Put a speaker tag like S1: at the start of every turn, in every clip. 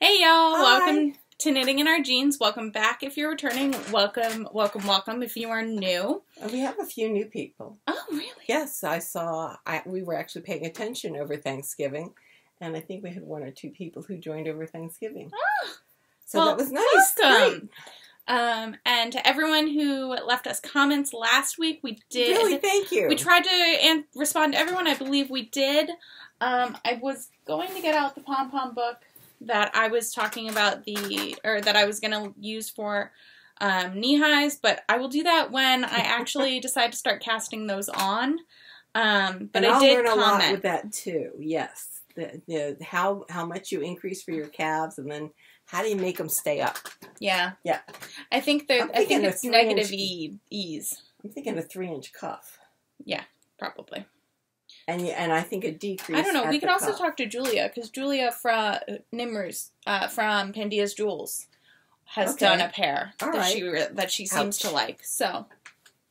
S1: Hey y'all,
S2: Hi.
S1: welcome to Knitting in Our Jeans. Welcome back if you're returning. Welcome if you are new.
S2: We have a few new people.
S1: Oh, really?
S2: Yes, we were actually paying attention over Thanksgiving, and I think we had one or two people who joined over Thanksgiving.
S1: Oh,
S2: so
S1: well,
S2: that was nice.
S1: Welcome. And to everyone who left us comments last week, we did.
S2: Really, thank you.
S1: We tried to respond to everyone. I believe we did. I was going to get out the Pompom book that I was talking about that I was going to use for knee highs, but I will do that when I actually decide to start casting those on. But
S2: and
S1: I did
S2: learn a
S1: comment
S2: lot with that too. Yes, how much you increase for your calves, and then how do you make them stay up?
S1: Yeah,
S2: yeah.
S1: I think it's negative ease.
S2: I'm thinking a 3-inch cuff.
S1: Yeah, probably.
S2: And I think a decrease.
S1: I don't know. We could also
S2: cuff.
S1: talk to Julia, because Julia from Nimmers from Pandia's Jewels has done a pair that she seems to like. So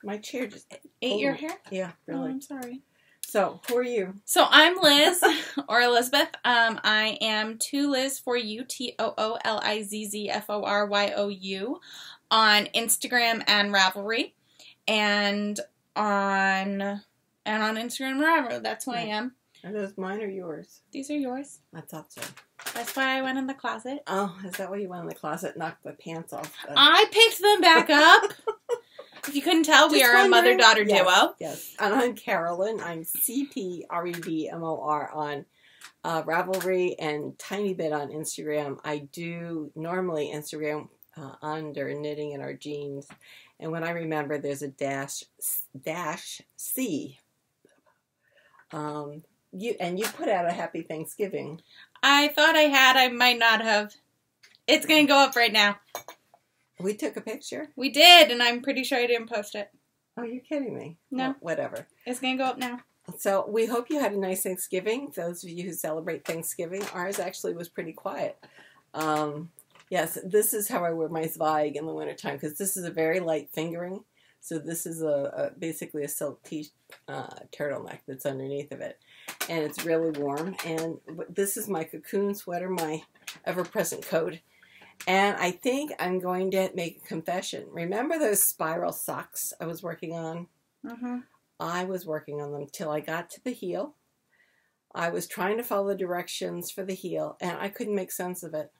S2: my chair just
S1: ate your hair.
S2: Yeah, really.
S1: Oh, I'm sorry.
S2: So who are you?
S1: So I'm Liz or Elizabeth. I am Toolizzforyou, Toolizzforyou on Instagram and Ravelry, and on Instagram and Ravelry. That's who I am.
S2: Are those mine or yours?
S1: These are yours.
S2: I thought so.
S1: That's why I went in the closet.
S2: Oh, is that why you went in the closet and knocked the pants off?
S1: I picked them back up. If you couldn't tell, we are a mother-daughter duo.
S2: Yes, and I'm Carolyn. I'm cpredmor on Ravelry and tiny bit on Instagram. I do normally Instagram under Knitting in Our Jeans, and when I remember, there's a dash C. You put out a Happy Thanksgiving. I
S1: thought I had. I might not have. It's going to go up right now.
S2: We took a picture?
S1: We did, and I'm pretty sure I didn't post it.
S2: Oh, you're kidding me.
S1: No.
S2: Well, whatever.
S1: It's going to go up now.
S2: So we hope you had a nice Thanksgiving. Those of you who celebrate Thanksgiving, ours actually was pretty quiet. Yes, this is how I wear my Zweig in the wintertime, because this is a very light fingering. So this is basically a silk turtleneck that's underneath of it. And it's really warm. And this is my cocoon sweater, my ever-present coat. And I think I'm going to make a confession. Remember those spiral socks I was working on?
S1: Mm-hmm.
S2: I was working on them till I got to the heel. I was trying to follow the directions for the heel, and I couldn't make sense of it.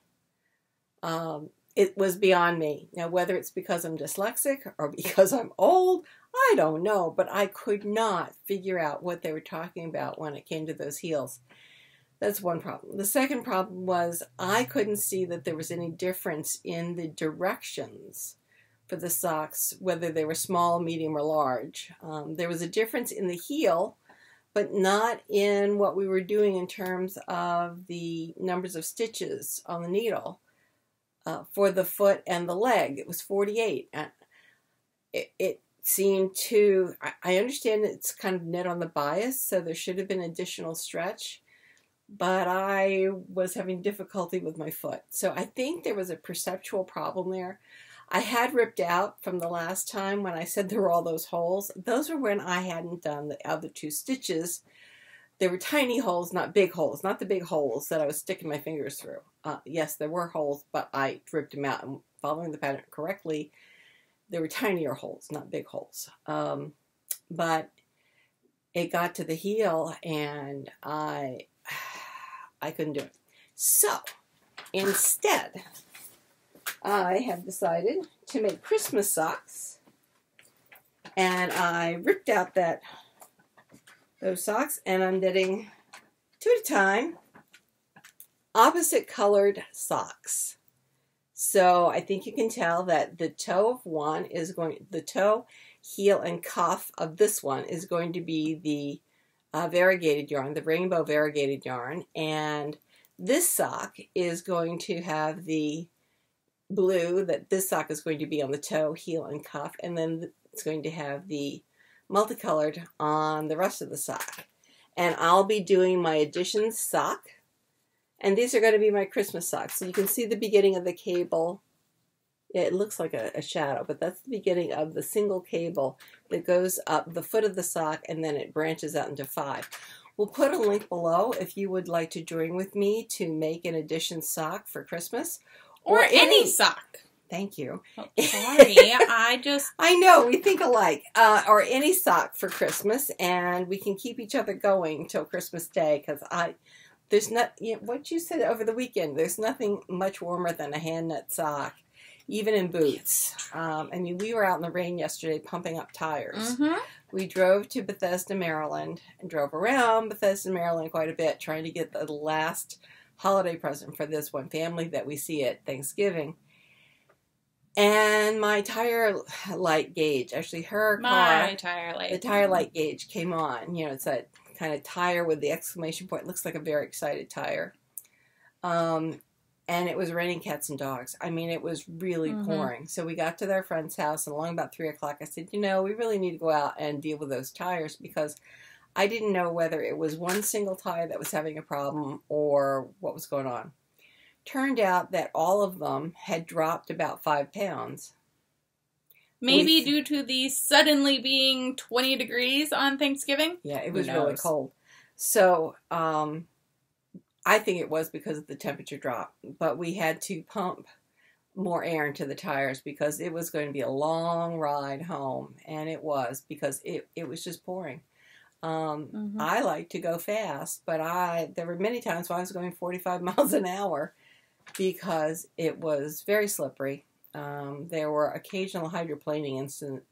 S2: It was beyond me. Now, whether it's because I'm dyslexic or because I'm old, I don't know, but I could not figure out what they were talking about when it came to those heels. That's one problem. The second problem was I couldn't see that there was any difference in the directions for the socks, whether they were small, medium, or large. There was a difference in the heel, but not in what we were doing in terms of the numbers of stitches on the needle for the foot and the leg. It was 48. It seemed to, I understand it's kind of knit on the bias, so there should have been additional stretch. But I was having difficulty with my foot. So I think there was a perceptual problem there. I had ripped out from the last time when I said there were all those holes. Those were when I hadn't done the other two stitches. There were tiny holes, not big holes, not the big holes that I was sticking my fingers through. Yes, there were holes, but I ripped them out. And following the pattern correctly, there were tinier holes, not big holes. But it got to the heel, and I couldn't do it. So, instead, I have decided to make Christmas socks. And I ripped out those socks, and I'm knitting 2 at a time, opposite colored socks. So, I think you can tell that the toe of one is the toe, heel, and cuff of this one is going to be the variegated yarn, the rainbow variegated yarn, and this sock is going to have the blue, that this sock is going to be on the toe, heel, and cuff, and then it's going to have the multicolored on the rest of the sock. And I'll be doing my additions sock, and these are going to be my Christmas socks. So you can see the beginning of the cable. It looks like a shadow, but that's the beginning of the single cable that goes up the foot of the sock, and then it branches out into 5. We'll put a link below if you would like to join with me to make an addition sock for Christmas.
S1: Or any sock.
S2: Thank you.
S1: Oh, sorry,
S2: I know, we think alike. Or any sock for Christmas, and we can keep each other going till Christmas Day, because there's not, what you said over the weekend, there's nothing much warmer than a hand knit sock, even in boots. I mean, we were out in the rain yesterday pumping up tires.
S1: Mm-hmm.
S2: We drove to Bethesda, Maryland, and drove around Bethesda, Maryland quite a bit, trying to get the last holiday present for this one family that we see at Thanksgiving. And my tire light gauge, actually the tire light gauge came on. It's that kind of tire with the exclamation point. It looks like a very excited tire. And it was raining cats and dogs. I mean, it was really pouring. So we got to their friend's house, and along about 3 o'clock, I said, we really need to go out and deal with those tires, because I didn't know whether it was one single tire that was having a problem or what was going on. Turned out that all of them had dropped about 5 pounds.
S1: Maybe due to the suddenly being 20 degrees on Thanksgiving?
S2: Yeah, it was really cold. So, I think it was because of the temperature drop. But we had to pump more air into the tires because it was going to be a long ride home. And it was, because it was just pouring. I like to go fast, but there were many times when I was going 45 miles an hour because it was very slippery. There were occasional hydroplaning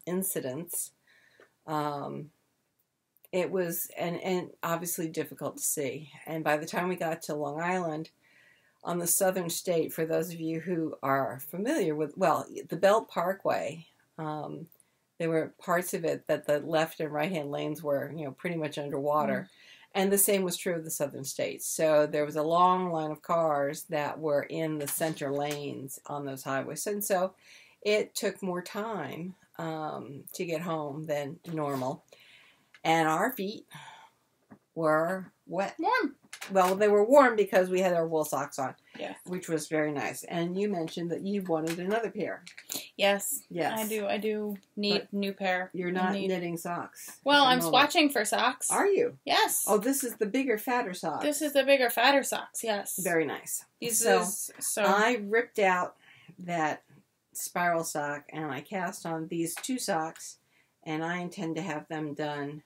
S2: incidents. It was, and obviously difficult to see. And by the time we got to Long Island, on the southern state, for those of you who are familiar with, the Belt Parkway, there were parts of it that the left and right-hand lanes were, pretty much underwater. And the same was true of the southern states. So there was a long line of cars that were in the center lanes on those highways. And so it took more time to get home than normal. And our feet were wet.
S1: Warm.
S2: Well, they were warm because we had our wool socks on.
S1: Yeah.
S2: Which was very nice. And you mentioned that you wanted another pair.
S1: Yes.
S2: Yes.
S1: I do need new pair.
S2: You're not knitting socks.
S1: Well, I'm swatching for socks.
S2: Are you?
S1: Yes.
S2: Oh, this is the bigger, fatter socks.
S1: This is the bigger, fatter socks, yes.
S2: Very nice.
S1: So
S2: I ripped out that spiral sock and I cast on these 2 socks, and I intend to have them done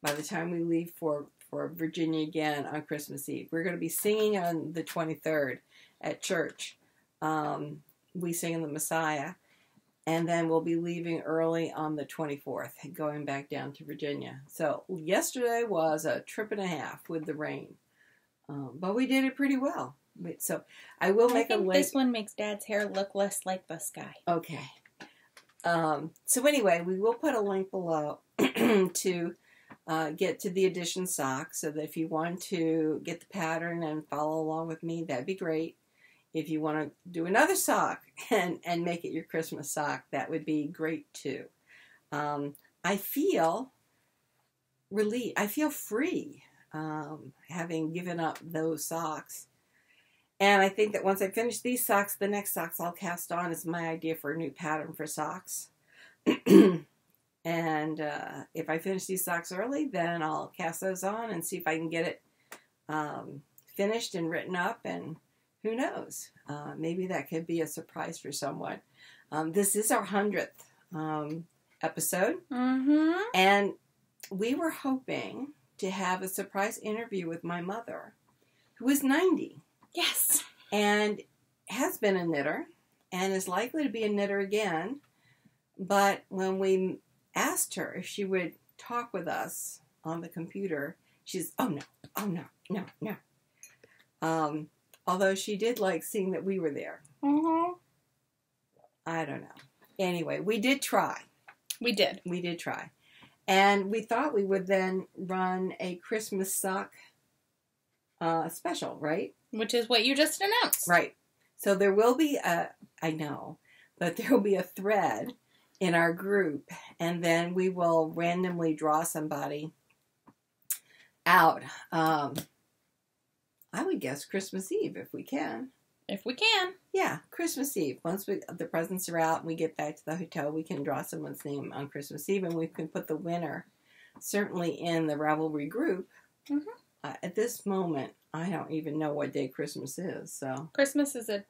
S2: by the time we leave for Virginia again on Christmas Eve. We're going to be singing on the 23rd at church. We sing in the Messiah. And then we'll be leaving early on the 24th, going back down to Virginia. So yesterday was a trip and a half with the rain. But we did it pretty well. So I will make a link.
S1: This one makes Dad's hair look less like the sky.
S2: Okay. So anyway, we will put a link below to get to the addition sock, so that if you want to get the pattern and follow along with me, that'd be great. If you want to do another sock and make it your Christmas sock, that would be great too. I feel relieved. I feel free having given up those socks. And I think that once I finish these socks, the next socks I'll cast on is my idea for a new pattern for socks. And if I finish these socks early, then I'll cast those on and see if I can get it finished and written up. And who knows? Maybe that could be a surprise for someone. This is our 100th episode. And we were hoping to have a surprise interview with my mother, who is 90.
S1: Yes.
S2: And has been a knitter and is likely to be a knitter again. But when we asked her if she would talk with us on the computer, she's, oh no. Although she did like seeing that we were there. I don't know. Anyway, we did try.
S1: We did
S2: try. And we thought we would then run a Christmas sock special, right?
S1: Which is what you just announced.
S2: Right. So there will be I know, but there will be a thread in our group, and then we will randomly draw somebody out. I would guess Christmas Eve if we can.
S1: If we can.
S2: Yeah, Christmas Eve. Once the presents are out and we get back to the hotel, we can draw someone's name on Christmas Eve, and we can put the winner certainly in the Ravelry group At this moment, I don't even know what day Christmas is, so.
S1: Christmas is a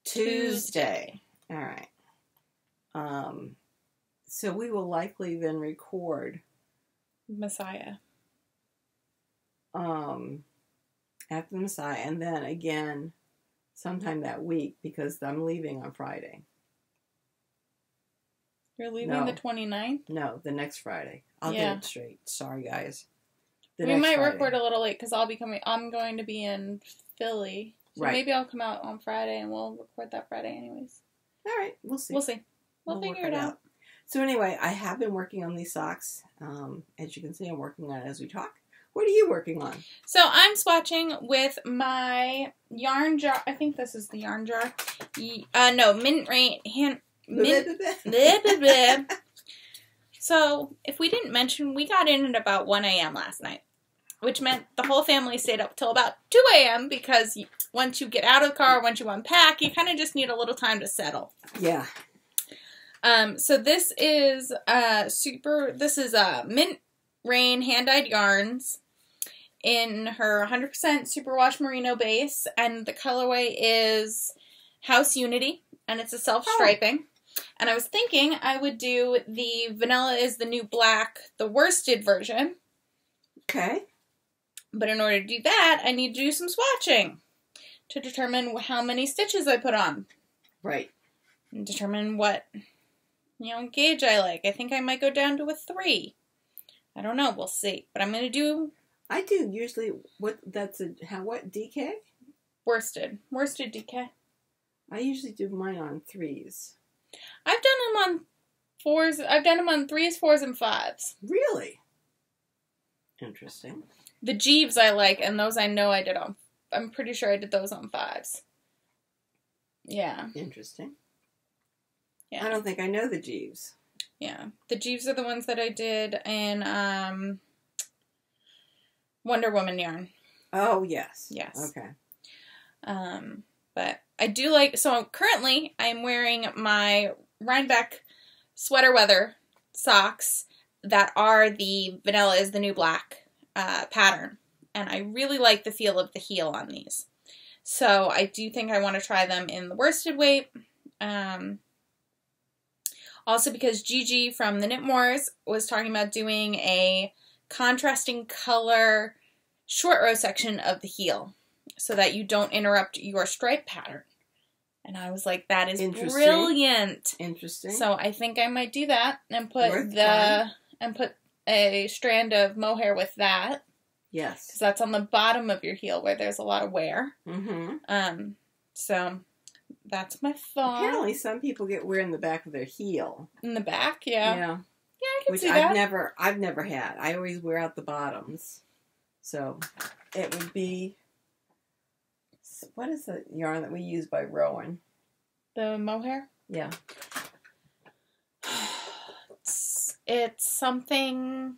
S1: Tuesday.
S2: All right. So we will likely then record
S1: Messiah.
S2: After the Messiah, and then again sometime that week, because I'm leaving on Friday.
S1: You're leaving the 29th?
S2: No, the next Friday. I'll get it straight. Sorry, guys.
S1: We might record a little late because I'm going to be in Philly. So maybe I'll come out on Friday and we'll record that Friday anyways.
S2: All right, we'll see.
S1: We'll figure it out.
S2: So anyway, I have been working on these socks. As you can see, I'm working on it as we talk. What are you working on? So
S1: I'm swatching with my yarn jar. I think this is the yarn jar. No, Mint Rain. So, if we didn't mention, we got in at about 1 a.m. last night, which meant the whole family stayed up till about 2 a.m. because once you get out of the car, once you unpack, you kind of just need a little time to settle.
S2: Yeah.
S1: So this is Mint Rain hand-dyed yarns in her 100% superwash merino base, and the colorway is House Unity, and it's a self-striping. And I was thinking I would do the Vanilla is the New Black, the worsted version.
S2: Okay.
S1: But in order to do that, I need to do some swatching to determine how many stitches I put on.
S2: Right.
S1: And determine what, gauge I like. I think I might go down to a 3. I don't know. We'll see. But I'm going to do...
S2: I do usually... What DK?
S1: Worsted DK.
S2: I usually do mine on 3s.
S1: I've done them on 4s. I've done them on 3s, 4s, and 5s.
S2: Really? Interesting.
S1: The Jeeves I like, and those I know I did on... I'm pretty sure I did those on 5s. Yeah.
S2: Interesting.
S1: Yeah.
S2: I don't think I know the Jeeves.
S1: Yeah. The Jeeves are the ones that I did in Wonder Woman yarn.
S2: Oh, yes.
S1: Yes.
S2: Okay.
S1: But I do like... So currently, I'm wearing my Rhinebeck sweater weather socks that are the Vanilla is the New Black pattern. And I really like the feel of the heel on these. So I do think I want to try them in the worsted weight. Also because Gigi from the Knitmores was talking about doing a contrasting color short row section of the heel so that you don't interrupt your stripe pattern. And I was like, that is brilliant.
S2: Interesting.
S1: So I think I might do that and put a strand of mohair with that.
S2: Yes.
S1: Because that's on the bottom of your heel where there's a lot of wear.
S2: Mm-hmm.
S1: So that's my thought.
S2: Apparently some people get wear in the back of their heel.
S1: In the back, yeah.
S2: Yeah.
S1: Yeah, I can see
S2: Which
S1: that.
S2: I've never had. I always wear out the bottoms. So it would be... What is the yarn that we use by Rowan?
S1: The mohair?
S2: Yeah.
S1: It's something...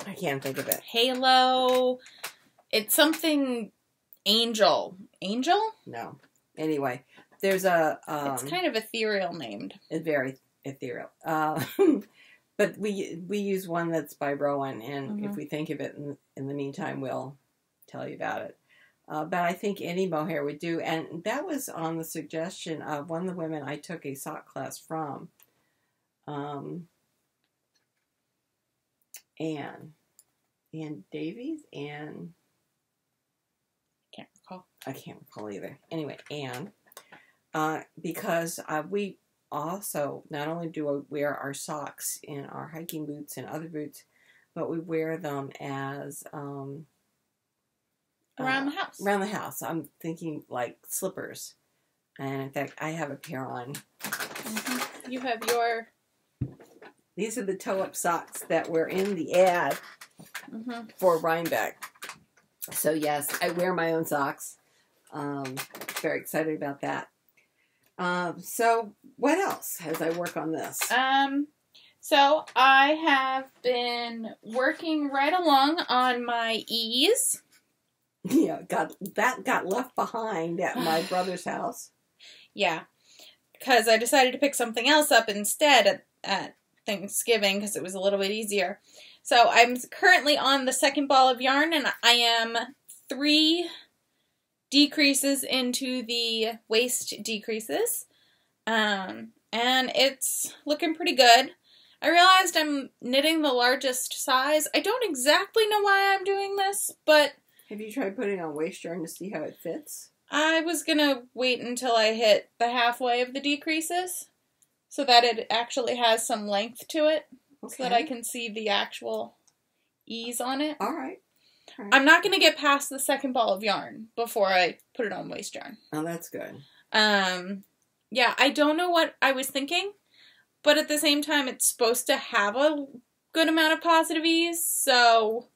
S2: I can't think of it.
S1: Halo. It's something Angel. Angel?
S2: No. Anyway, there's a...
S1: it's kind of ethereal named.
S2: It's very ethereal. But we use one that's by Rowan, and if we think of it in the meantime, we'll tell you about it. But I think any mohair would do. And that was on the suggestion of one of the women I took a sock class from. Anne Davies? Anne... I can't recall either. Anyway, Anne. Because we also, not only do we wear our socks in our hiking boots and other boots, but we wear them as...
S1: around the house.
S2: Around the house. I'm thinking like slippers. And in fact, I have a pair on.
S1: Mm-hmm. You have your...
S2: These are the toe-up socks that were in the ad for Rhinebeck. So yes, I wear my own socks. Very excited about that. So what else as I work on this?
S1: So I have been working right along on my ease.
S2: Yeah, that got left behind at my brother's house.
S1: Yeah, because I decided to pick something else up instead at Thanksgiving because it was a little bit easier. So I'm currently on the second ball of yarn, and I am 3 decreases into the waist decreases. And it's looking pretty good. I realized I'm knitting the largest size. I don't exactly know why I'm doing this, but...
S2: Have you tried putting on waist yarn to see how it fits?
S1: I was going to wait until I hit the halfway of the decreases so that it actually has some length to it, so that I can see the actual ease on it.
S2: All right.
S1: I'm not going to get past the second ball of yarn before I put it on waist yarn.
S2: Oh, that's good.
S1: Yeah, I don't know what I was thinking, but at the same time, it's supposed to have a good amount of positive ease, so...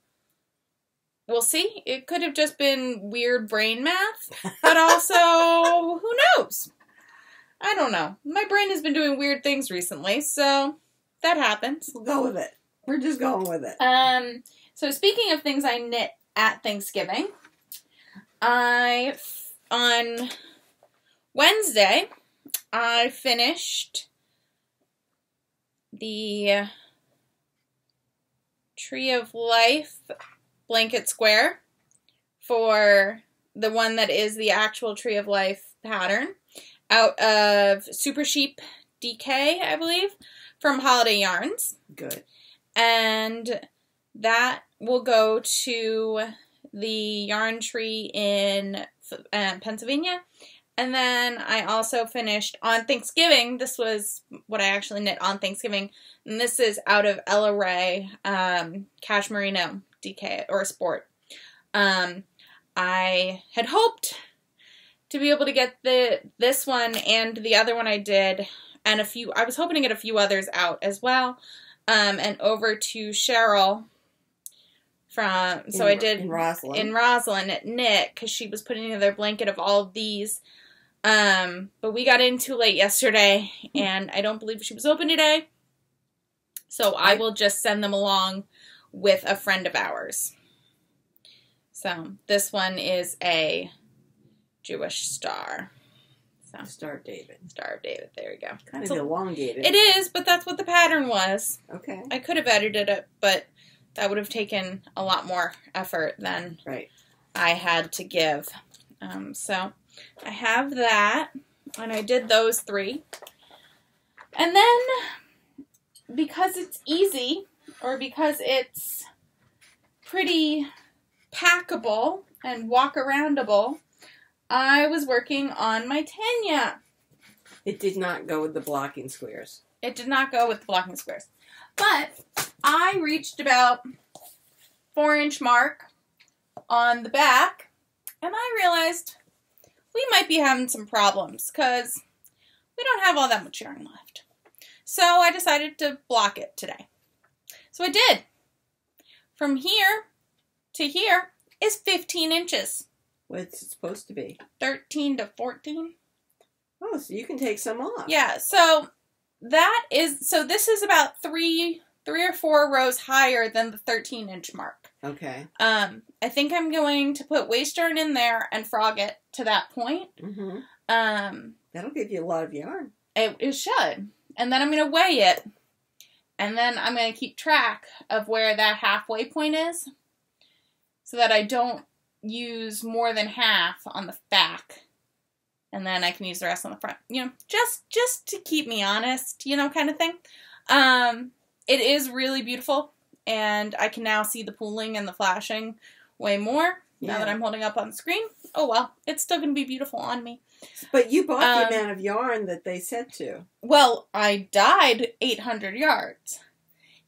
S1: We'll see. It could have just been weird brain math, but also, who knows? I don't know. My brain has been doing weird things recently, so that happens.
S2: We'll go with it. We're just going with it.
S1: So speaking of things I knit at Thanksgiving, on Wednesday, I finished the Tree of Life blanket square for the one that is the actual Tree of Life pattern out of Super Sheep DK, I believe, from Holiday Yarns.
S2: Good.
S1: And that will go to the yarn tree in Pennsylvania. And then I also finished on Thanksgiving. This was what I actually knit on Thanksgiving. And this is out of Ella Ray Cash Merino DK or Sport. I had hoped to be able to get this one and the other one I did, and I was hoping to get a few others out as well, and over to Cheryl I did in Roslyn at Knit, because she was putting together a blanket of all of these, but we got in too late yesterday, and I don't believe she was open today, so I will just send them along with a friend of ours. So this one is a Jewish star. So,
S2: Star of David.
S1: Star of David, there you go.
S2: Kind of elongated.
S1: It is, but that's what the pattern was.
S2: Okay.
S1: I could have edited it, but that would have taken a lot more effort than I had to give. So I have that, and I did those 3. And then, because it's easy, or because it's pretty packable and walk-aroundable, I was working on my Tegna.
S2: It did not go with the blocking squares.
S1: It did not go with the blocking squares. But I reached about 4-inch mark on the back, and I realized we might be having some problems because we don't have all that much yarn left. So I decided to block it today. So I did. From here to here is 15 inches.
S2: What's it supposed to be?
S1: 13 to 14.
S2: Oh, so you can take some off.
S1: Yeah, so this is about 3 or 4 rows higher than the 13-inch mark.
S2: Okay.
S1: I think I'm going to put waist yarn in there and frog it to that point.
S2: Mm-hmm. That'll give you a lot of yarn.
S1: It should. And then I'm going to weigh it. And then I'm going to keep track of where that halfway point is, so that I don't use more than half on the back, and then I can use the rest on the front. You know, just to keep me honest, you know, kind of thing. It is really beautiful, and I can now see the pooling and the flashing way more now that I'm holding up on the screen. Oh well, it's still going to be beautiful on me.
S2: But you bought the amount of yarn that they said to. Well,
S1: I dyed 800 yards.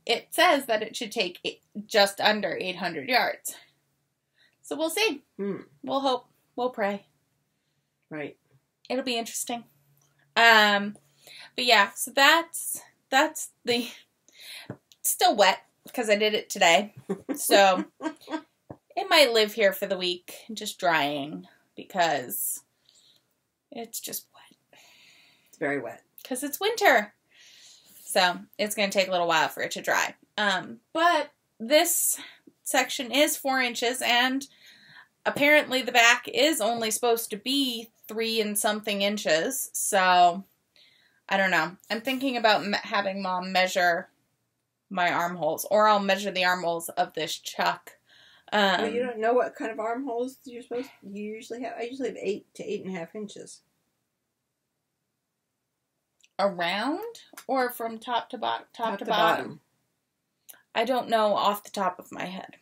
S1: It says that it should take just under 800 yards. So we'll see. We'll hope. We'll pray.
S2: Right.
S1: It'll be interesting. But yeah, so that's the... It's still wet because I did it today. So it might live here for the week, just drying, because it's just wet.
S2: It's very wet.
S1: Because it's winter. So it's going to take a little while for it to dry. But this section is 4 inches, and apparently the back is only supposed to be 3 and something inches. So I don't know. I'm thinking about having Mom measure my armholes, or I'll measure the armholes of this chuck.
S2: Well, you don't know what kind of armholes you usually have? I usually have 8 to 8.5 inches.
S1: Around, or from top to bottom? I don't know off the top of my head.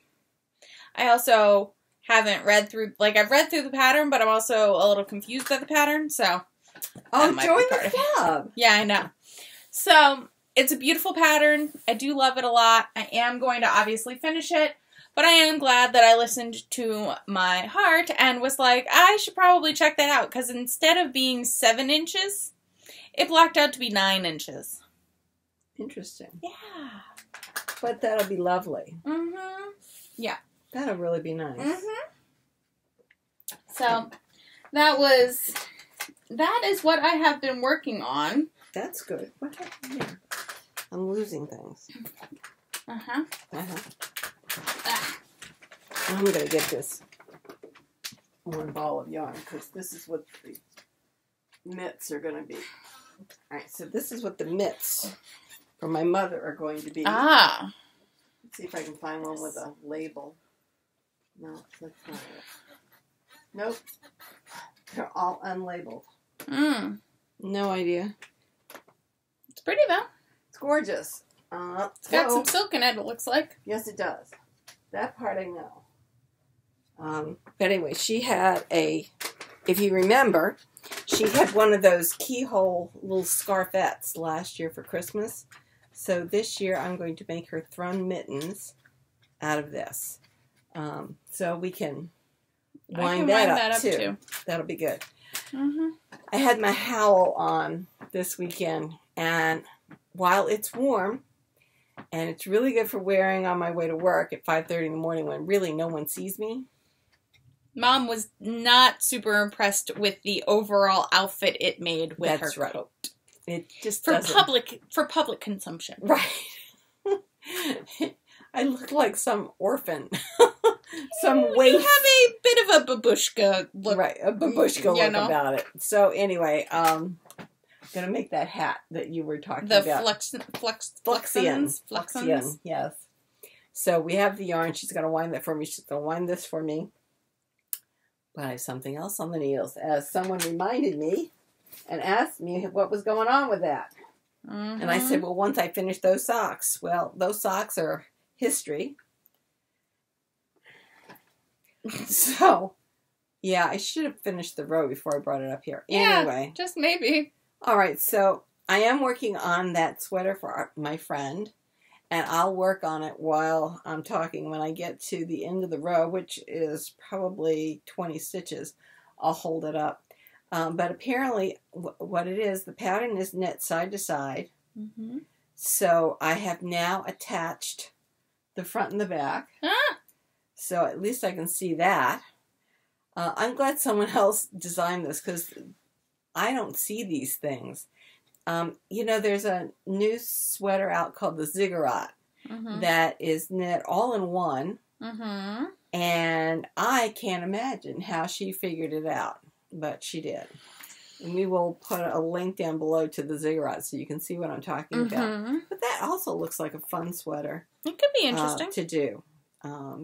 S1: I also haven't read through, like, I've read through the pattern, but I'm also a little confused by the pattern, so.
S2: Oh, join the club.
S1: Yeah, I know. So, it's a beautiful pattern. I do love it a lot. I am going to obviously finish it, but I am glad that I listened to my heart and was like, I should probably check that out, because instead of being 7 inches, it blocked out to be 9 inches.
S2: Interesting.
S1: Yeah.
S2: But that'll be lovely.
S1: Mm-hmm. Yeah.
S2: That'll really be nice.
S1: Mm-hmm. So, that is what I have been working on.
S2: That's good. What happened here? I'm losing things.
S1: Uh-huh.
S2: I'm going to get this one ball of yarn, because this is what the mitts are going to be. Alright, so this is what the mitts for my mother are going to be.
S1: Ah.
S2: Let's see if I can find one with a label. No, that's not it. Nope. They're all unlabeled. No idea.
S1: It's pretty, though.
S2: It's gorgeous.
S1: It's got some silk in it, it looks like.
S2: Yes, it does. That part I know. But anyway, she had if you remember, she had one of those keyhole little scarfettes last year for Christmas. So this year I'm going to make her thrum mittens out of this. So we can wind that up too. That'll be good.
S1: Mm-hmm.
S2: I had my howl on this weekend, and while it's warm, and it's really good for wearing on my way to work at 5:30 in the morning when really no one sees me.
S1: Mom was not super impressed with the overall outfit it made with her coat.
S2: It just
S1: for public consumption.
S2: Right. I look like some orphan. Some waif.
S1: You have a bit of a babushka look.
S2: Right, a babushka look about it. So anyway, I'm going to make that hat that you were talking about. Fluxions, yes. So we have the yarn. She's going to wind that for me. She's going to wind this for me. But I have something else on the needles, as someone reminded me and asked me what was going on with that. Mm-hmm. And I said, well, once I finish those socks. Well, those socks are history. So, yeah, I should have finished the row before I brought it up here.
S1: Yeah,
S2: anyway.
S1: Just maybe.
S2: All right, so I am working on that sweater for my friend. And I'll work on it while I'm talking. When I get to the end of the row, which is probably 20 stitches, I'll hold it up. But apparently, what it is, the pattern is knit side to side. Mm-hmm. So I have now attached the front and the back. Ah! So at least I can see that. I'm glad someone else designed this, because I don't see these things. You know, there's a new sweater out called the Ziggurat that is knit all in one. Mm-hmm. And I can't imagine how she figured it out, but she did. And we will put a link down below to the Ziggurat so you can see what I'm talking about. But that also looks like a fun sweater.
S1: It could be interesting
S2: to do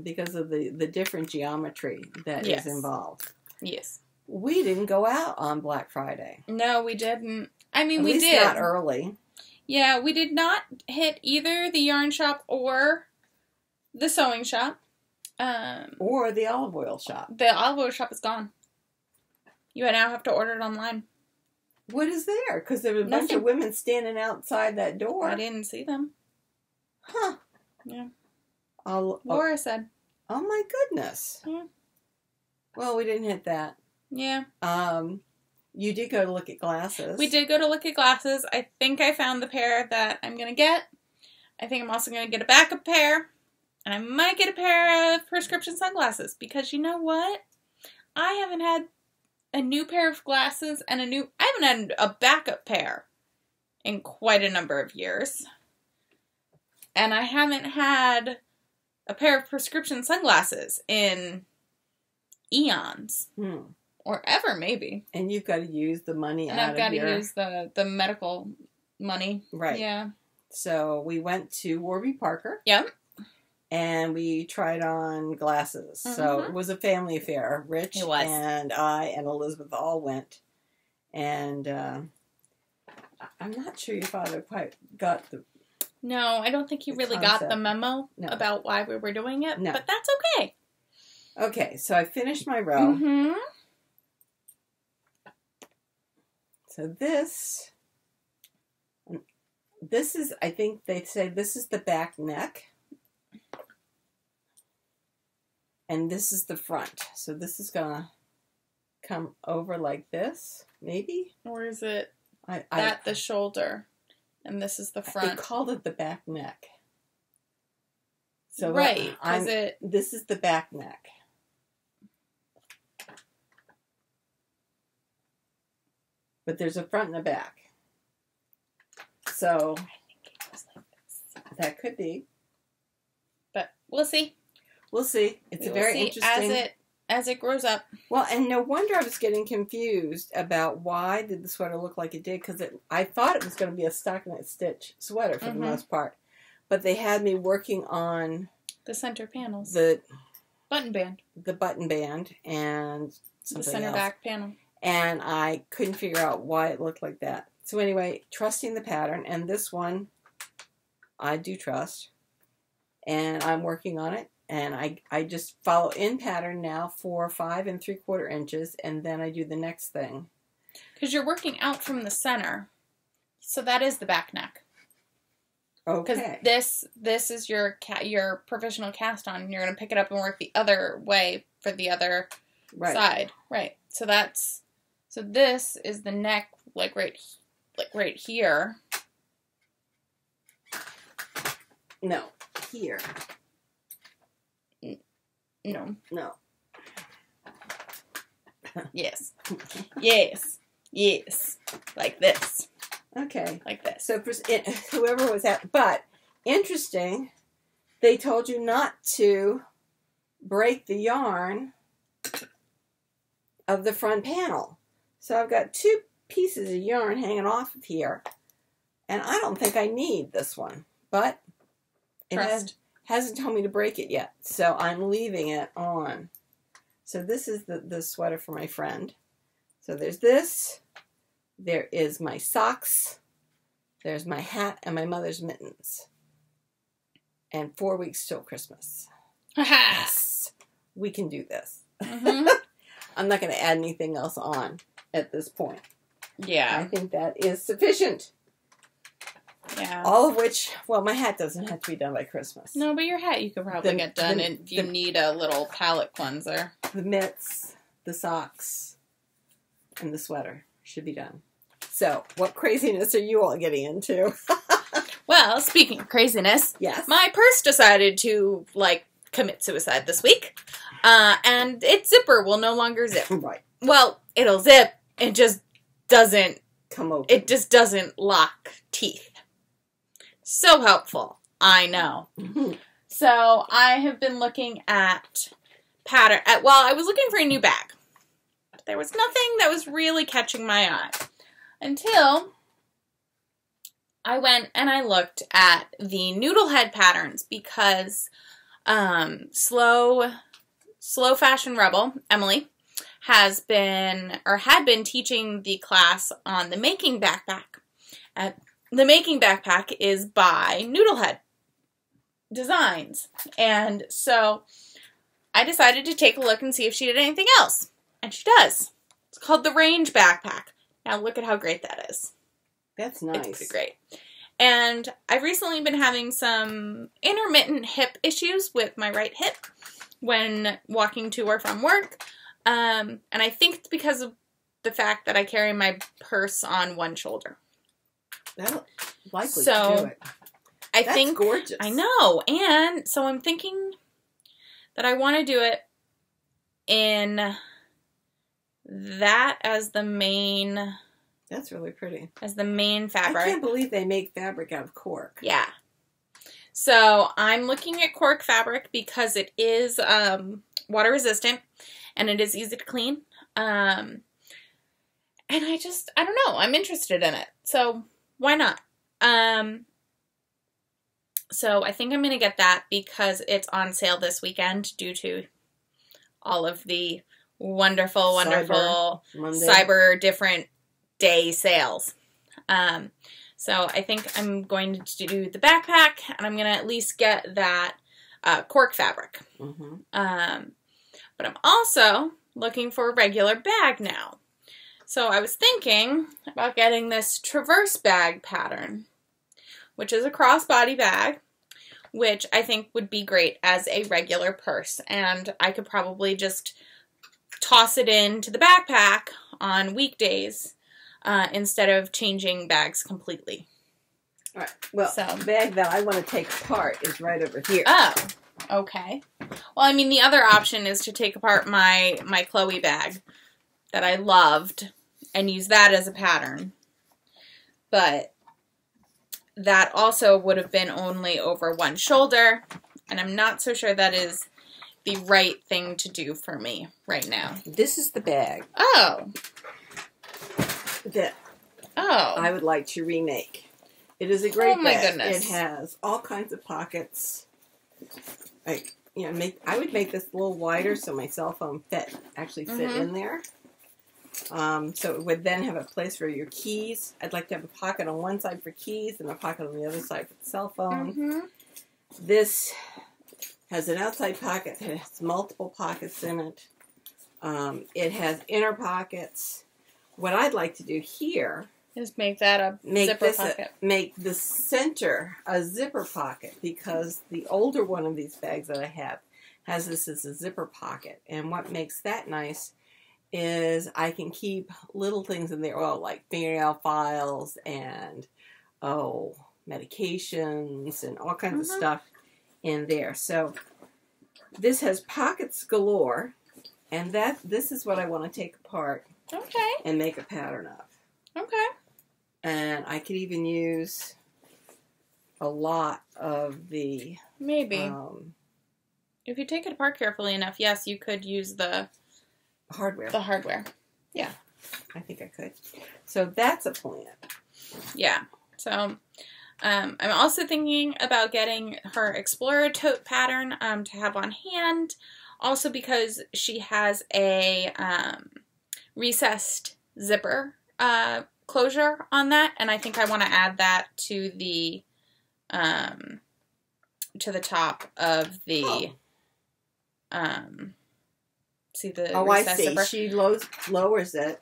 S2: because of the different geometry that is involved.
S1: Yes.
S2: We didn't go out on Black Friday.
S1: No, we didn't. I mean,
S2: we did. Not early.
S1: Yeah, we did not hit either the yarn shop or the sewing shop.
S2: Or the olive oil shop.
S1: The olive oil shop is gone. You now have to order it online.
S2: What is there? Because there were a bunch of women standing outside that door.
S1: I didn't see them.
S2: Huh.
S1: Yeah.
S2: Laura
S1: said.
S2: Oh my goodness.
S1: Yeah.
S2: Well, we didn't hit that.
S1: Yeah.
S2: You did go to look at glasses.
S1: We did go to look at glasses. I think I found the pair that I'm going to get. I think I'm also going to get a backup pair. And I might get a pair of prescription sunglasses. Because you know what? I haven't had a new pair of glasses and I haven't had a backup pair in quite a number of years. And I haven't had a pair of prescription sunglasses in eons. Or ever, maybe.
S2: And you've got to use the money
S1: and I've got to use the medical money.
S2: Right.
S1: Yeah.
S2: So we went to Warby Parker.
S1: Yep.
S2: And we tried on glasses. So it was a family affair. Rich and I and Elizabeth all went. And I'm not sure your father quite got the...
S1: No, I don't think he really got the memo about why we were doing it. No. But that's okay.
S2: Okay, so I finished my row.
S1: Mm-hmm.
S2: So this is, I think they say this is the back neck. And this is the front. So this is going to come over like this, maybe?
S1: Or is it the shoulder? And this is the front.
S2: They called it the back neck. So
S1: right.
S2: This is the back neck. But there's a front and a back. So, I think it was like this. That could be.
S1: But we'll see.
S2: We'll see. It's a very interesting...
S1: As it grows up.
S2: Well, and no wonder I was getting confused about why did the sweater look like it did. Because I thought it was going to be a stockinette stitch sweater for the most part. But they had me working on...
S1: The center panels.
S2: The
S1: button band.
S2: The button band and something
S1: the center
S2: else.
S1: back panel.
S2: And I couldn't figure out why it looked like that. So anyway, trusting the pattern. And this one, I do trust. And I'm working on it. And I just follow in pattern now for 5 3/4 inches. And then I do the next thing.
S1: Because you're working out from the center. So that is the back neck.
S2: Okay.
S1: Because this is your professional cast on. And you're going to pick it up and work the other way for the other side. Right. So this is the neck, like right here.
S2: No, here.
S1: No. Yes. Yes. Like this.
S2: Okay.
S1: Like this.
S2: So whoever was at, but interesting, they told you not to break the yarn of the front panel. So I've got 2 pieces of yarn hanging off of here. And I don't think I need this one. But it hasn't told me to break it yet. So I'm leaving it on. So this is the sweater for my friend. So there's this. There is my socks. There's my hat and my mother's mittens. And 4 weeks till Christmas. Yes. We can do this. Mm-hmm. I'm not going to add anything else on at this point.
S1: Yeah.
S2: I think that is sufficient.
S1: Yeah.
S2: All of which, well, my hat doesn't have to be done by Christmas.
S1: No, but your hat you could probably get done if you need a little palette cleanser.
S2: The mitts, the socks, and the sweater should be done. So, what craziness are you all getting into?
S1: Well, speaking of craziness,
S2: yes,
S1: my purse decided to, commit suicide this week. And its zipper will no longer zip.
S2: Right.
S1: Well, it'll zip. It just doesn't
S2: come open.
S1: It just doesn't lock teeth. So helpful. I know. Mm-hmm. So I have been looking at pattern. I was looking for a new bag. But there was nothing that was really catching my eye until I went and I looked at the Noodlehead patterns because Slow Fashion Rebel, Emily, had been teaching the class on the making backpack. The making backpack is by Noodlehead Designs. And so I decided to take a look and see if she did anything else. And she does. It's called the Range Backpack. Now look at how great that is.
S2: That's nice.
S1: It's pretty great. And I've recently been having some intermittent hip issues with my right hip when walking to or from work. And I think it's because of the fact that I carry my purse on one shoulder.
S2: That'll likely do it.
S1: That's
S2: gorgeous.
S1: I know. And so I'm thinking that I want to do it in that as the main...
S2: That's really pretty.
S1: As the main fabric.
S2: I can't believe they make fabric out of cork.
S1: Yeah. So I'm looking at cork fabric because it is water resistant and it is easy to clean. And I don't know. I'm interested in it. So why not? So I think I'm going to get that because it's on sale this weekend due to all of the wonderful, wonderful Cyber different day sales. So I think I'm going to do the backpack, and I'm going to at least get that cork fabric.
S2: Mm-hmm.
S1: But I'm also looking for a regular bag now. So I was thinking about getting this Traverse bag pattern, which is a crossbody bag, which I think would be great as a regular purse. And I could probably just toss it into the backpack on weekdays instead of changing bags completely.
S2: All right. Well, the bag that I want to take apart is right over here.
S1: Oh, okay. Well, I mean, the other option is to take apart my Chloe bag that I loved and use that as a pattern. But that also would have been only over one shoulder, and I'm not so sure that is the right thing to do for me right now.
S2: This is the bag.
S1: Oh.
S2: That I would like to remake. It is a great bag.
S1: My goodness.
S2: It has all kinds of pockets. Like, you know, I would make this a little wider so my cell phone actually fit in there. So it would then have a place for your keys. I'd like to have a pocket on one side for keys and a pocket on the other side for the cell phone. This has an outside pocket that has multiple pockets in it. It has inner pockets. What I'd like to do here
S1: is make that a zipper pocket.
S2: Make the center a zipper pocket, because the older one of these bags that I have has this as a zipper pocket. And what makes that nice is I can keep little things in there, like fingernail files and, medications and all kinds of stuff in there. So this has pockets galore, and this is what I want to take apart and make a pattern of.
S1: Okay.
S2: And I could even use a lot of the...
S1: Maybe. If you take it apart carefully enough, yes, you could use the...
S2: hardware.
S1: The hardware. Yeah.
S2: I think I could. So that's a plan.
S1: Yeah. So I'm also thinking about getting her Explorer tote pattern to have on hand. Also because she has a recessed zipper closure on that, and I think I want to add that to the top of the see the recessed zipper.
S2: She lowers it.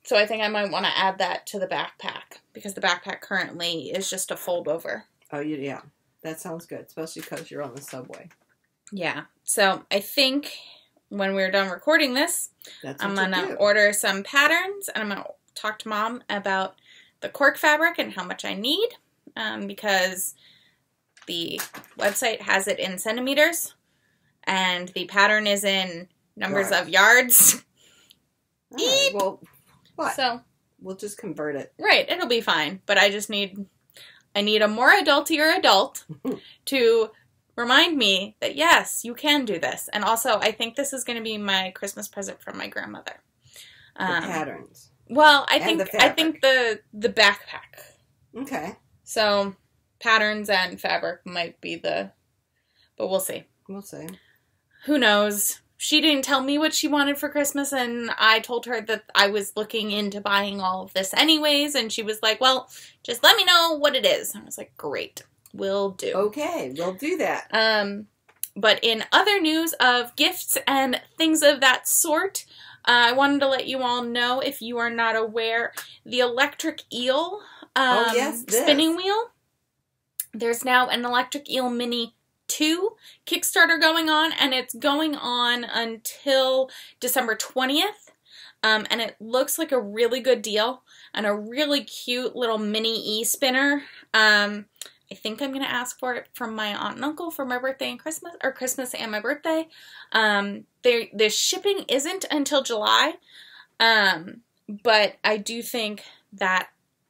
S1: So I think I might want to add that to the backpack, because the backpack currently is just a fold over.
S2: Oh, yeah. That sounds good, especially because you're on the subway.
S1: Yeah. So I think when we're done recording this, I'm going to order some patterns, and I'm going to talk to Mom about the cork fabric and how much I need, because the website has it in centimeters, and the pattern is in numbers of yards.
S2: Right, well, what?
S1: So
S2: we'll just convert it.
S1: Right, it'll be fine. But I just need a more adultier adult to remind me that yes, you can do this. And also, I think this is going to be my Christmas present from my grandmother.
S2: The patterns.
S1: Well, I think the backpack.
S2: Okay.
S1: So patterns and fabric might be but we'll see.
S2: We'll see. Who
S1: knows? She didn't tell me what she wanted for Christmas, and I told her that I was looking into buying all of this anyways, and she was like, well, just let me know what it is. I was like, great, will do.
S2: Okay, we'll do that.
S1: But in other news of gifts and things of that sort, I wanted to let you all know, if you are not aware, the electric eel spinning wheel. There's now an electric eel mini 2 Kickstarter going on, and it's going on until December 20th. And it looks like a really good deal and a really cute little mini e-spinner. I think I'm going to ask for it from my aunt and uncle for my birthday and Christmas, or Christmas and my birthday. The shipping isn't until July. But I do think that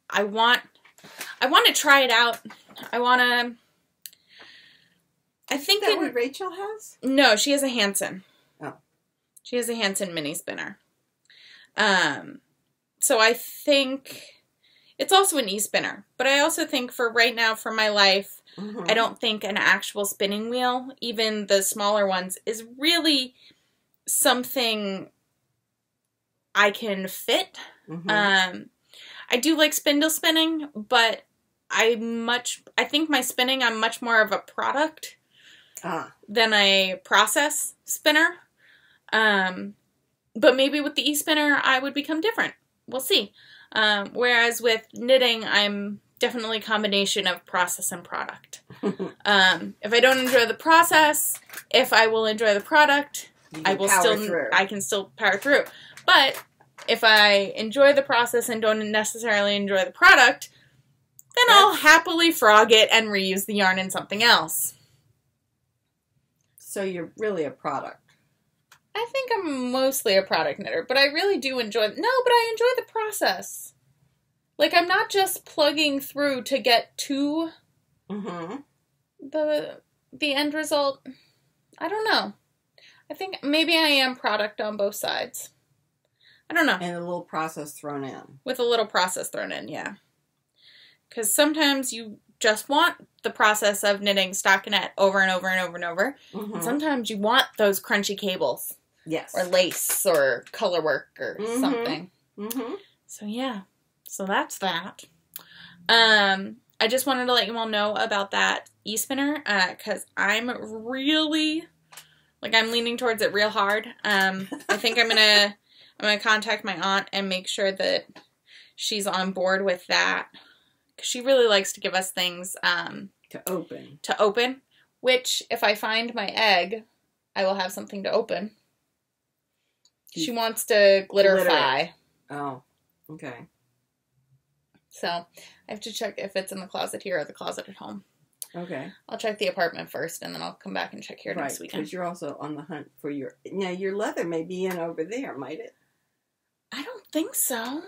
S1: I want to try it out. I think
S2: is that what Rachel has?
S1: No, she has a Hanson.
S2: Oh.
S1: She has a Hanson mini spinner. So I think it's also an e-spinner. But I also think for right now, for my life, I don't think an actual spinning wheel, even the smaller ones, is really something I can fit. I do like spindle spinning, but I think my spinning, I'm much more of a product than a process spinner. But maybe with the e-spinner, I would become different. We'll see. Whereas with knitting, I'm definitely a combination of process and product. If I don't enjoy the process, if I will enjoy the product, I can still power through. But if I enjoy the process and don't necessarily enjoy the product, then I'll happily frog it and reuse the yarn in something else.
S2: So you're really a product.
S1: I think I'm mostly a product knitter, but I really do enjoy... No, but I enjoy the process. Like, I'm not just plugging through to get to the end result. I don't know. I think maybe I am product on both sides. I don't know.
S2: And a little process thrown in.
S1: With a little process thrown in, yeah. Because sometimes you just want the process of knitting stockinette over and over and over and over. And sometimes you want those crunchy cables.
S2: Yes.
S1: Or lace or color work or something. So, yeah. So, that's that. I just wanted to let you all know about that e-spinner. Because I'm really... Like, I'm leaning towards it real hard. I think I'm gonna contact my aunt and make sure that she's on board with that. Because she really likes to give us things
S2: to open.
S1: Which, if I find my egg, I will have something to open. She wants to glitterify.
S2: Oh, okay.
S1: So, I have to check if it's in the closet here or the closet at home.
S2: Okay.
S1: I'll check the apartment first, and then I'll come back and check here next weekend.
S2: Because you're also on the hunt for your... Now, your leather may be in over there, might it?
S1: I don't think so.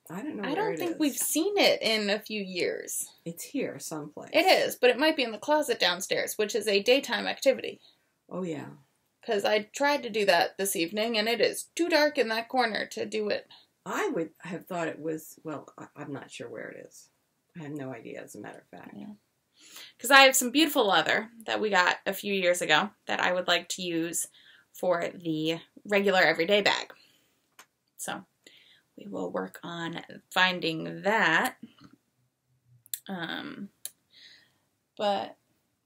S2: I don't know
S1: I don't think we've seen it in a few years.
S2: It's here someplace.
S1: It is, but it might be in the closet downstairs, which is a daytime activity.
S2: Oh, yeah.
S1: Because I tried to do that this evening, and it is too dark in that corner to do it.
S2: I would have thought it was... Well, I'm not sure where it is. I have no idea, as a matter of fact.
S1: Yeah. Because I have some beautiful leather that we got a few years ago that I would like to use for the regular everyday bag. So, we will work on finding that. But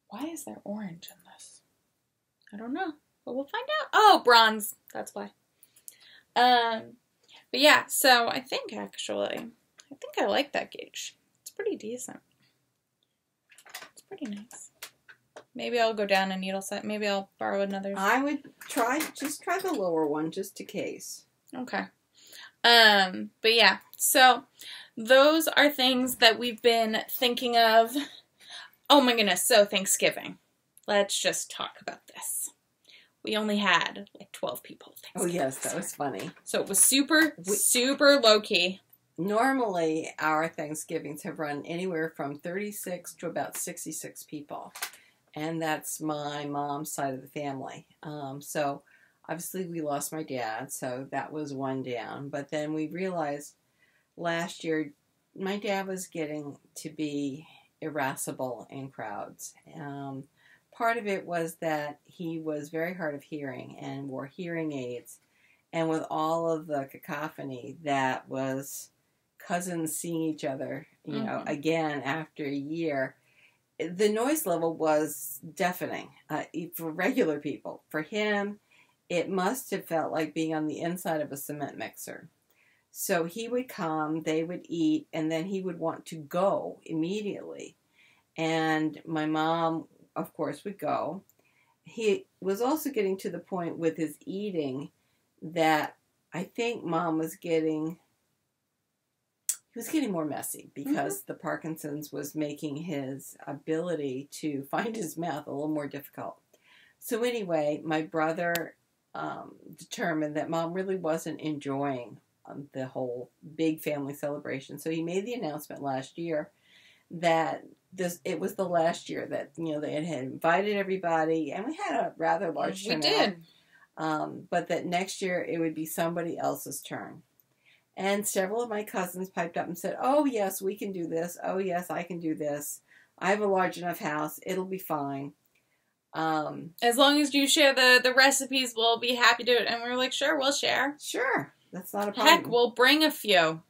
S1: why is there orange in this? I don't know, but we'll find out. Oh, bronze. That's why. But yeah, so I think I like that gauge. It's pretty decent. It's pretty nice. Maybe I'll go down a needle set. Maybe I'll borrow another.
S2: I would try the lower one just in case.
S1: Okay. But yeah, so those are things that we've been thinking of. Oh my goodness, so Thanksgiving. Let's just talk about this. We only had like 12 people.
S2: Oh yes, that was funny.
S1: So it was super low-key.
S2: Normally, our Thanksgivings have run anywhere from 36 to about 66 people. And that's my mom's side of the family. So obviously we lost my dad, so that was one down. But then we realized last year my dad was getting to be irascible in crowds. Part of it was that he was very hard of hearing and wore hearing aids. And with all of the cacophony that was cousins seeing each other, you know, again after a year, the noise level was deafening for regular people. For him, it must have felt like being on the inside of a cement mixer. So he would come, they would eat, and then he would want to go immediately. And my mom, of course, would go. He was also getting to the point with his eating that I think Mom was getting... He was getting more messy because the Parkinson's was making his ability to find his mouth a little more difficult. So anyway, my brother determined that Mom really wasn't enjoying the whole big family celebration. So he made the announcement last year that it was the last year that, you know, they had invited everybody, and we had a rather large turnout.
S1: We did.
S2: But that next year it would be somebody else's turn. And several of my cousins piped up and said, oh, yes, we can do this. Oh, yes, I can do this. I have a large enough house. It'll be fine.
S1: As long as you share the recipes, we'll be happy to do it. And we were like, sure, we'll share.
S2: Sure. That's not a problem.
S1: Heck, we'll bring a few.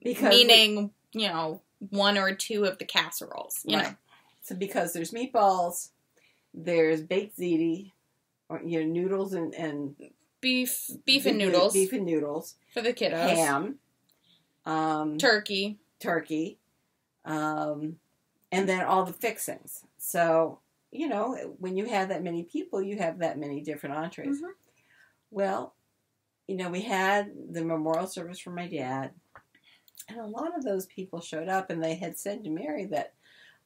S1: Meaning, you know, 1 or 2 of the casseroles, you know.
S2: So because there's meatballs, there's baked ziti, or, you know, noodles and
S1: beef and noodles.
S2: Beef and noodles.
S1: For the kiddos.
S2: Ham.
S1: Turkey.
S2: And then all the fixings. So, you know, when you have that many people, you have that many different entrees. Mm-hmm. Well, you know, we had the memorial service for my dad. And a lot of those people showed up, and they had said to Mary that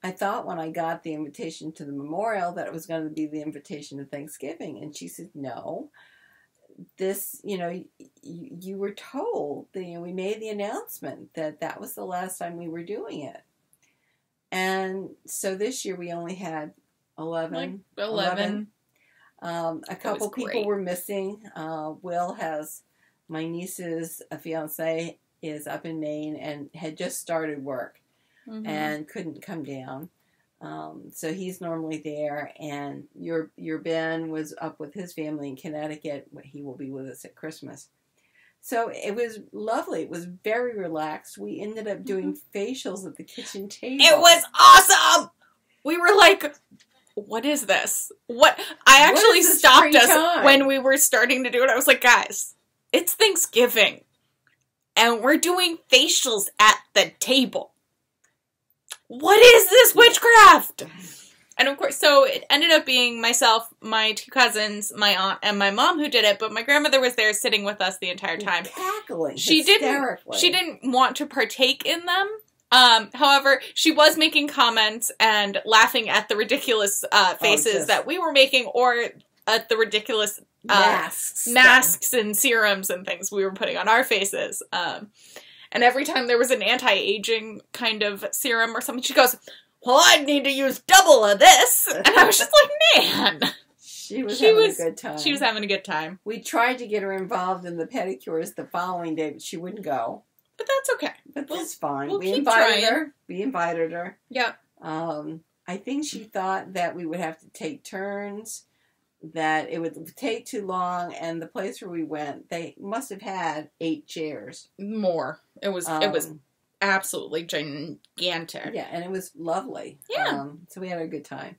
S2: I thought when I got the invitation to the memorial that it was going to be the invitation to Thanksgiving. And she said, no, this, you know, you were told, that, you know, we made the announcement that that was the last time we were doing it. And so this year we only had 11. A couple people were missing. Will has, my niece's fiance is up in Maine and had just started work and couldn't come down. So he's normally there, and your Ben was up with his family in Connecticut. He will be with us at Christmas. So it was lovely. It was very relaxed. We ended up doing facials at the kitchen table.
S1: It was awesome! We were like, what is this? What? I actually stopped us when we were starting to do it. I was like, guys, it's Thanksgiving, and we're doing facials at the table. What is this witchcraft? And of course, so it ended up being myself, my 2 cousins, my aunt, and my mom who did it, but my grandmother was there sitting with us the entire time.
S2: Cackling
S1: She didn't want to partake in them. However, she was making comments and laughing at the ridiculous faces that we were making, or at the ridiculous masks and serums and things we were putting on our faces. And every time there was an anti-aging kind of serum or something, she goes, well, I'd need to use double of this. And I was just like, man.
S2: She was having a good time.
S1: She was having a good time.
S2: We tried to get her involved in the pedicures the following day, but she wouldn't go.
S1: But that's okay.
S2: But that's fine.
S1: We invited
S2: her. We invited her.
S1: Yep.
S2: I think she thought that we would have to take turns, that it would take too long, and the place where we went, they must have had 8 chairs.
S1: More. It was absolutely gigantic.
S2: Yeah, and it was lovely.
S1: Yeah.
S2: So we had a good time.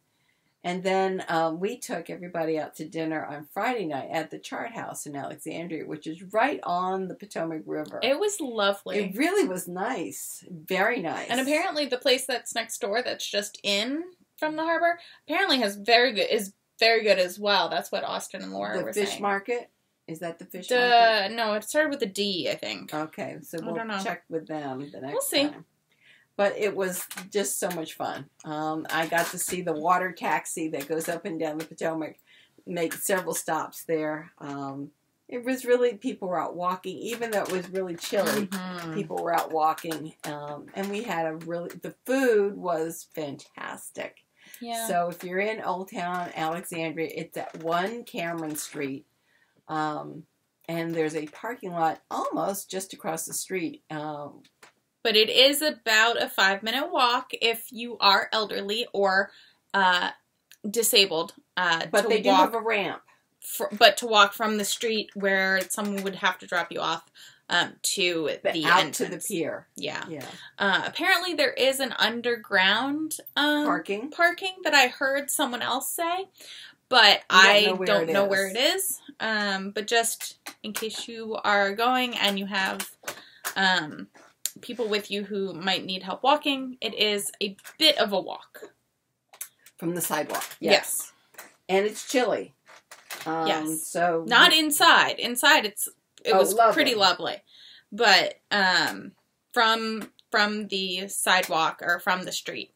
S2: And then we took everybody out to dinner on Friday night at the Chart House in Alexandria, which is right on the Potomac River.
S1: It was lovely.
S2: It really was nice. Very nice.
S1: And apparently the place that's next door, that's just in from the harbor, apparently is very good as well. That's what Austin and Laura were saying.
S2: The fish market? Is that the fish market?
S1: No, it started with a D, I think.
S2: Okay, so we'll check with them the next
S1: We'll see.
S2: time. But it was just so much fun. I got to see the water taxi that goes up and down the Potomac, make several stops there. It was really, people were out walking, even though it was really chilly. Mm-hmm. People were out walking, and we had the food was fantastic.
S1: Yeah.
S2: So if you're in Old Town Alexandria, it's at 1 Cameron Street. And there's a parking lot almost just across the street.
S1: But it is about a 5-minute walk if you are elderly or disabled.
S2: But they do have a ramp.
S1: But to walk from the street where someone would have to drop you off to the
S2: out
S1: entrance.
S2: To the pier.
S1: Yeah. Apparently there is an underground parking that I heard someone else say. But I don't know where it is. But just in case you are going and you have people with you who might need help walking, it is a bit of a walk.
S2: From the sidewalk. Yes. And it's chilly.
S1: Yes.
S2: So
S1: not inside. Inside it was lovely. Pretty lovely. But from the sidewalk or from the street.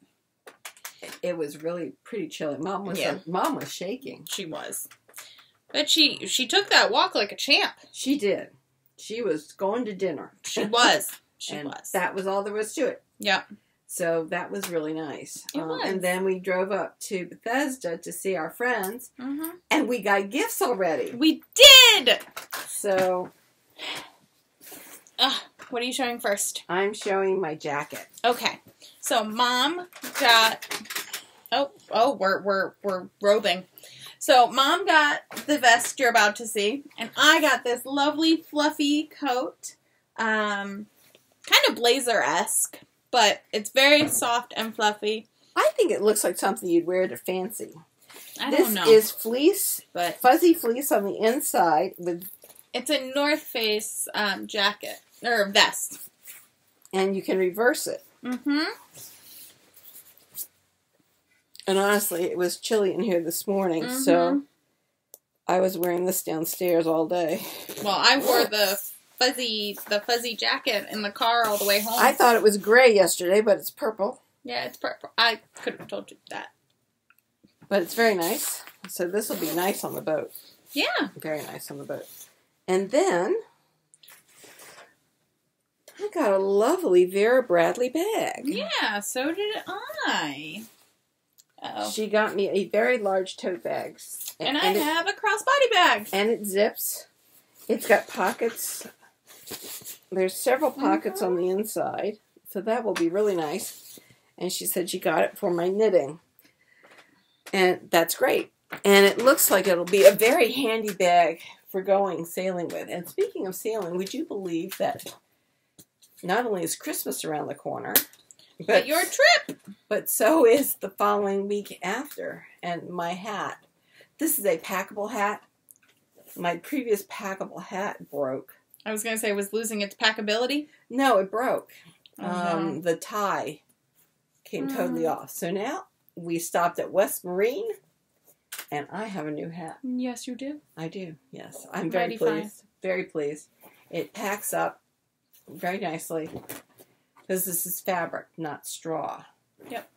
S2: It was really pretty chilly. Mom was shaking.
S1: She was. But she took that walk like a champ.
S2: She did. She was going to dinner.
S1: She was.
S2: That was all there was to it.
S1: Yep.
S2: So that was really nice.
S1: It was.
S2: And then we drove up to Bethesda to see our friends. Mm-hmm. And we got gifts already.
S1: We did!
S2: So
S1: what are you showing first?
S2: I'm showing my jacket.
S1: Okay. So Mom got... we're robing. So Mom got the vest you're about to see, and I got this lovely fluffy coat. Kind of blazer-esque, but it's very soft and fluffy.
S2: I think it looks like something you'd wear to fancy.
S1: I don't know.
S2: This is fleece,
S1: but
S2: fuzzy fleece on the inside with...
S1: It's a North Face jacket, or vest.
S2: And you can reverse it.
S1: Mm-hmm.
S2: And honestly, it was chilly in here this morning, so I was wearing this downstairs all day.
S1: Well, I wore the fuzzy jacket in the car all the way home.
S2: I thought it was gray yesterday, but it's purple.
S1: Yeah, it's purple. I could have told you that.
S2: But it's very nice. So this will be nice on the boat.
S1: Yeah.
S2: Very nice on the boat. And then I got a lovely Vera Bradley bag.
S1: Yeah, so did I. Uh-oh.
S2: She got me a very large tote bag.
S1: And I have a crossbody bag.
S2: And it zips. It's got pockets. There's several pockets on the inside. So that will be really nice. And she said she got it for my knitting. And that's great. And it looks like it'll be a very handy bag for going sailing with. And speaking of sailing, would you believe that not only is Christmas around the corner,
S1: but your trip,
S2: but so is the following week after. And my hat. This is a packable hat. My previous packable hat broke.
S1: I was going to say, was losing its packability?
S2: No, it broke.
S1: Oh,
S2: the tie came totally off. So now we stopped at West Marine, and I have a new hat.
S1: Yes, you do.
S2: I do, yes. I'm very pleased. Very pleased. It packs up very nicely because this is fabric, not straw.
S1: Yep.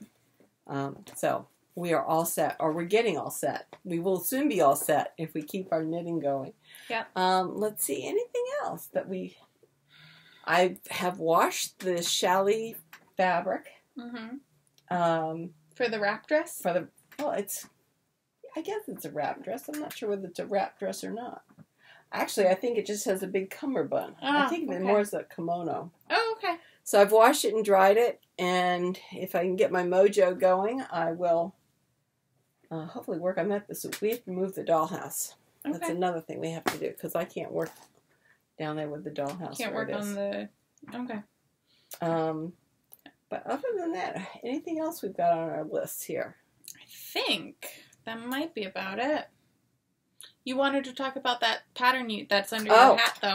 S2: So we are all set, or we're getting all set. We will soon be all set if we keep our knitting going.
S1: Yep.
S2: Let's see, anything else that I have washed the challis fabric.
S1: For the wrap dress?
S2: I guess it's a wrap dress. I'm not sure whether it's a wrap dress or not. Actually, I think it just has a big cummerbund. I think of it more as a kimono.
S1: Oh, okay.
S2: So I've washed it and dried it, and if I can get my mojo going, I will hopefully work on that this week. We have to move the dollhouse.
S1: Okay.
S2: That's another thing we have to do, because I can't work down there with the dollhouse.
S1: Can't work on the... Okay.
S2: But other than that, anything else we've got on our list here?
S1: I think that might be about it. You wanted to talk about that pattern that's under your hat, though.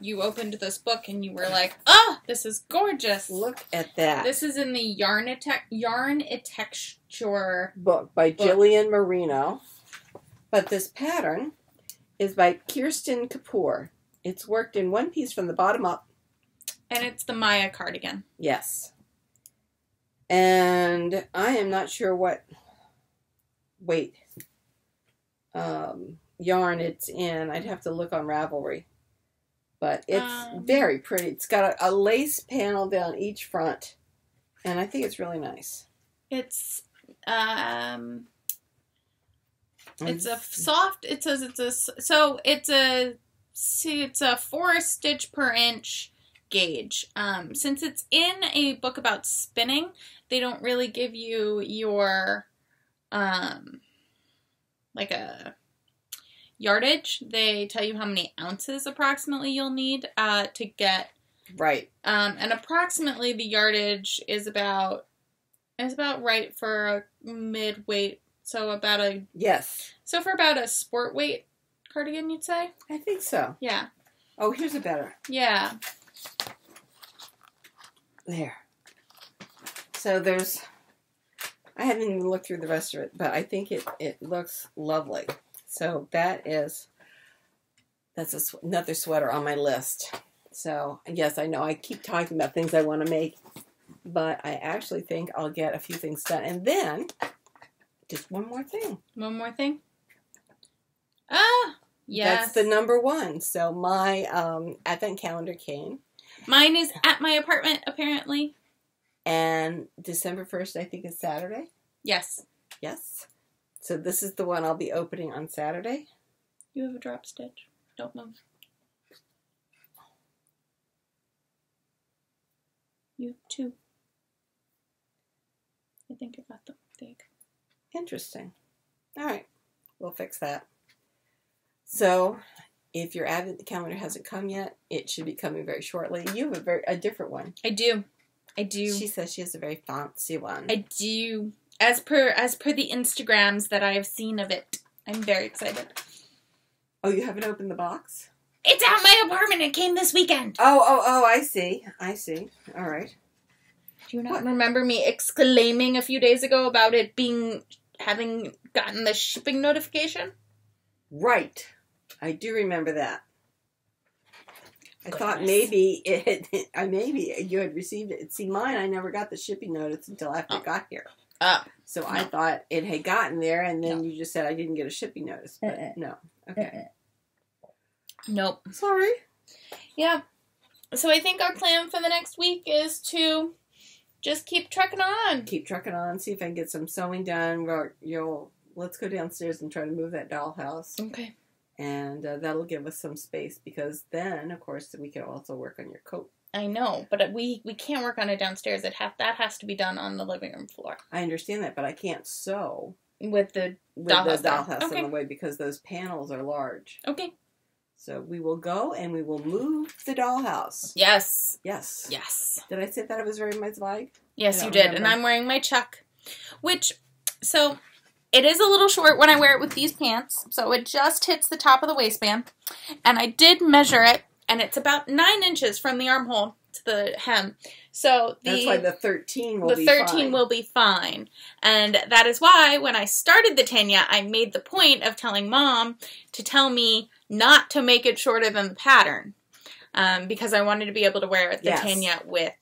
S1: You opened this book and you were like, "Oh, this is gorgeous!
S2: Look at that."
S1: This is in the Yarn Texture
S2: book by Jillian Marino. But this pattern is by Kirsten Kapoor. It's worked in one piece from the bottom up.
S1: And it's the Maya cardigan.
S2: Yes. And I am not sure what weight yarn it's in. I'd have to look on Ravelry. But it's very pretty. It's got a lace panel down each front. And I think it's really nice.
S1: It's a soft, it says it's a 4 stitch per inch gauge. Since it's in a book about spinning, they don't really give you your like a yardage. They tell you how many ounces approximately you'll need to get
S2: right.
S1: And approximately the yardage is about right for a mid weight. So about a So for about a sport weight cardigan, you'd say?
S2: I think so.
S1: Yeah.
S2: Oh, here's a better.
S1: Yeah.
S2: There. So there's... I haven't even looked through the rest of it, but I think it looks lovely. So that's another sweater on my list. So, yes, I know I keep talking about things I want to make, but I actually think I'll get a few things done. And then, just one more thing.
S1: One more thing? Yes.
S2: That's the number one. So my advent calendar came.
S1: Mine is at my apartment, apparently.
S2: And December 1st, I think, is Saturday?
S1: Yes.
S2: Yes. So this is the one I'll be opening on Saturday.
S1: You have a drop stitch. Don't move. You have 2. I think I got them big.
S2: Interesting. All right. We'll fix that. So, if your advent calendar hasn't come yet, it should be coming very shortly. You have a different one.
S1: I do.
S2: She says she has a very fancy one.
S1: I do. As per the Instagrams that I have seen of it. I'm very excited.
S2: Oh, you haven't opened the box?
S1: It's at my apartment. It came this weekend.
S2: Oh, I see. All right.
S1: Do you not remember me exclaiming a few days ago about it having gotten the shipping notification?
S2: Right. I do remember that. I thought maybe maybe you had received it. See, mine, I never got the shipping notice until after it got here. So I thought it had gotten there, and then you just said I didn't get a shipping notice. But no. Okay.
S1: Nope.
S2: Sorry.
S1: Yeah. So I think our plan for the next week is to just keep trucking on.
S2: Keep trucking on. See if I can get some sewing done. Let's go downstairs and try to move that dollhouse.
S1: Okay.
S2: And that'll give us some space, because then, of course, we can also work on your coat.
S1: I know, but we can't work on it downstairs. That has to be done on the living room floor.
S2: I understand that, but I can't sew
S1: with the dollhouse
S2: in the way, because those panels are large.
S1: Okay.
S2: So we will go and we will move the dollhouse.
S1: Yes.
S2: Yes.
S1: Yes.
S2: Did I say that I was wearing my Zweig?
S1: Yes, you did. Remember. And I'm wearing my Chuck, so it is a little short when I wear it with these pants. So it just hits the top of the waistband. And I did measure it, and it's about 9 inches from the armhole to the hem. So
S2: that's why the 13 will be fine. The 13
S1: will be fine. And that is why when I started the Tegna, I made the point of telling Mom to tell me not to make it shorter than the pattern. Because I wanted to be able to wear the Tegna with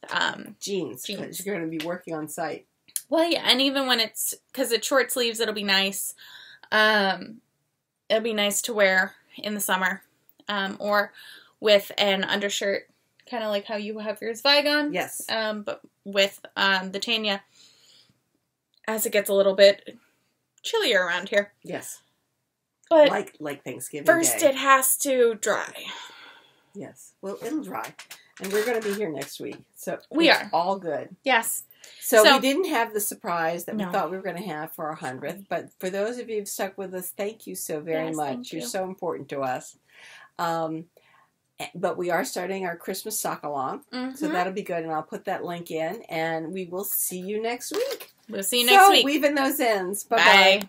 S2: jeans. Because you're going to be working on site.
S1: Well, yeah, and even when because it's short sleeves, it'll be nice. It'll be nice to wear in the summer. Or with an undershirt, kind of like how you have your Zweig on.
S2: Yes.
S1: But with the Tegna, as it gets a little bit chillier around here.
S2: Yes.
S1: But
S2: like Thanksgiving
S1: first
S2: Day.
S1: It has to dry.
S2: Yes. Well, it'll dry. And we're going to be here next week. So
S1: we are.
S2: All good.
S1: Yes.
S2: So we didn't have the surprise that we thought we were going to have for our 100th. But for those of you who've stuck with us, thank you so very much. You're so important to us. But we are starting our Christmas sock along. Mm-hmm. So that'll be good. And I'll put that link in. And we will see you next week.
S1: We'll see you next week.
S2: So weave in those ends. Bye-bye. Bye.